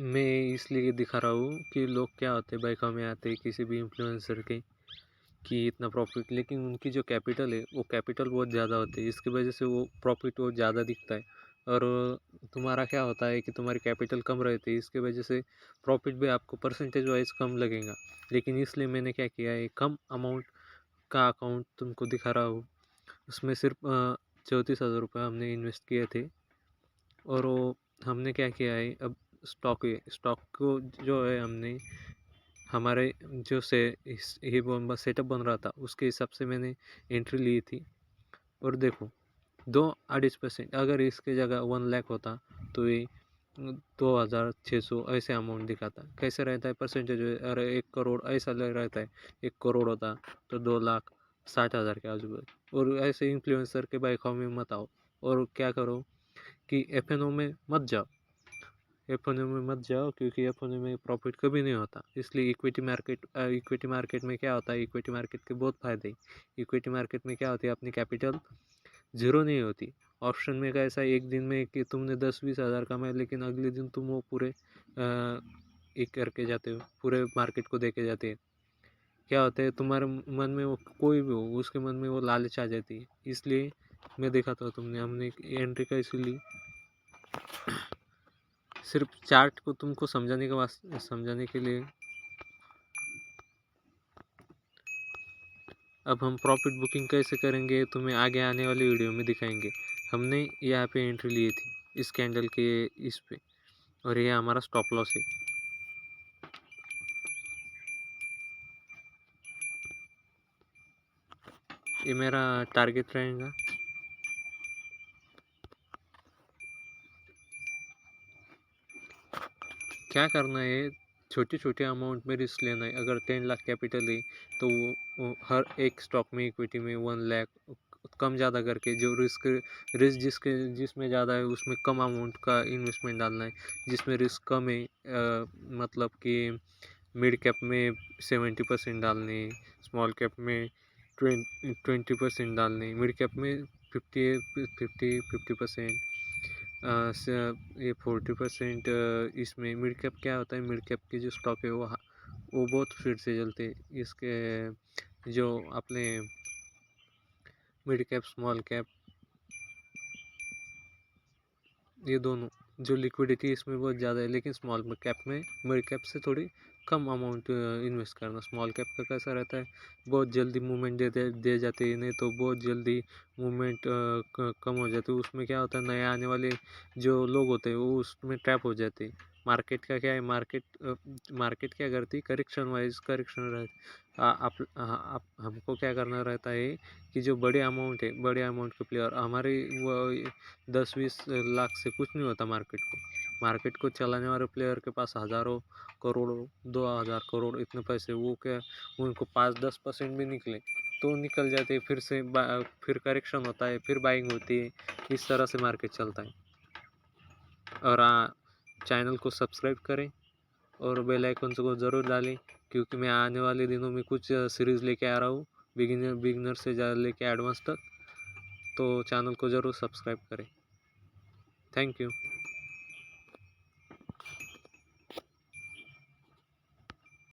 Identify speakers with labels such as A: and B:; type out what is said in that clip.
A: मैं इसलिए दिखा रहा हूँ कि लोग क्या होते हैं बाइकों में आते हैं किसी भी इन्फ्लुएंसर के कि इतना प्रॉफिट, लेकिन उनकी जो कैपिटल है वो कैपिटल बहुत ज़्यादा होती है, इसकी वजह से वो प्रॉफिट वो ज़्यादा दिखता है। और तुम्हारा क्या होता है कि तुम्हारी कैपिटल कम रहती है, इसकी वजह से प्रॉफिट भी आपको परसेंटेज वाइज कम लगेगा। लेकिन इसलिए मैंने क्या किया है, कम अमाउंट का अकाउंट तुमको दिखा रहा हूँ। उसमें सिर्फ 34,000 रुपये हमने इन्वेस्ट किए थे। और वो हमने क्या किया है, अब स्टॉक को जो है हमने हमारे जो से इस ये सेटअप बन रहा था उसके हिसाब से मैंने एंट्री ली थी। और देखो 2-2.5% अगर इसके जगह 1 लाख होता तो ये 2,600 ऐसे अमाउंट दिखाता। कैसे रहता है परसेंटेज, अरे 1 करोड़ ऐसा लग रहता है, 1 करोड़ होता तो 2,60,000 के आजू बाजू। और ऐसे इन्फ्लुएंसर के बाइकों में मत आओ और क्या करो कि एफ में मत जाओ। एफ में मत जाओ क्योंकि एफ में प्रॉफिट कभी नहीं होता। इसलिए इक्विटी मार्केट में क्या होता है, इक्विटी मार्केट के बहुत फायदे। इक्विटी मार्केट में क्या होती है, अपनी कैपिटल जीरो नहीं होती। ऑप्शन में कैसा एक दिन में कि तुमने 10-20 हज़ार कमाए, लेकिन अगले दिन तुम वो पूरे एक करके जाते हो, पूरे मार्केट को देके जाते हैं। क्या होता है तुम्हारे मन में, वो कोई भी हो उसके मन में वो लालच आ जाती है। इसलिए मैं देखा था तुमने हमने एंट्री कैसे ली, सिर्फ चार्ट को तुमको समझाने के लिए। अब हम प्रॉफिट बुकिंग कैसे करेंगे तुम्हें आगे आने वाली वीडियो में दिखाएंगे। हमने यहाँ पे एंट्री ली थी इस कैंडल के इस पे, और ये हमारा स्टॉप लॉस है। ये मेरा टारगेट रहेगा। क्या करना है, छोटे छोटे अमाउंट में रिस्क लेना है। अगर 10 लाख कैपिटल है तो वो हर एक स्टॉक में इक्विटी में 1 लाख कम ज़्यादा करके, जो रिस्क जिसमें ज़्यादा है उसमें कम अमाउंट का इन्वेस्टमेंट डालना है। जिसमें रिस्क कम है मतलब कि मिड कैप में 70% डालने, स्मॉल कैप में 20% डालने, मिड कैप में 50% ये 40%। इसमें मिड कैप क्या होता है, मिड कैप की जो स्टॉक है वो बहुत स्पीड से चलते हैं। इसके जो अपने मिड कैप स्मॉल कैप ये दोनों जो लिक्विडिटी इसमें बहुत ज़्यादा है, लेकिन स्मॉल कैप में मिड कैप से थोड़ी कम अमाउंट इन्वेस्ट करना। स्मॉल कैप का कैसा रहता है, बहुत जल्दी मूवमेंट दे जाती है, नहीं तो बहुत जल्दी मूवमेंट कम हो जाती है। उसमें क्या होता है, नए आने वाले जो लोग होते हैं वो उसमें ट्रैप हो जाते हैं। मार्केट का क्या है, मार्केट क्या करती है, करेक्शन वाइज करेक्शन रहती। आप हमको क्या करना रहता है कि जो बड़े अमाउंट है, बड़े अमाउंट के प्लेयर हमारे वो 10-20 लाख से कुछ नहीं होता। मार्केट को चलाने वाले प्लेयर के पास हज़ारों करोड़ों 2,000 करोड़ इतने पैसे, वो क्या उनको 5-10% भी निकले तो निकल जाते हैं। फिर करेक्शन होता है, फिर बाइंग होती है। इस तरह से मार्केट चलता है। और चैनल को सब्सक्राइब करें और बेल आइकन को ज़रूर डालें, क्योंकि मैं आने वाले दिनों में कुछ सीरीज़ लेके आ रहा हूँ, बिगिनर से ज़्यादा लेके एडवांस तक। तो चैनल को ज़रूर सब्सक्राइब करें। Thank you.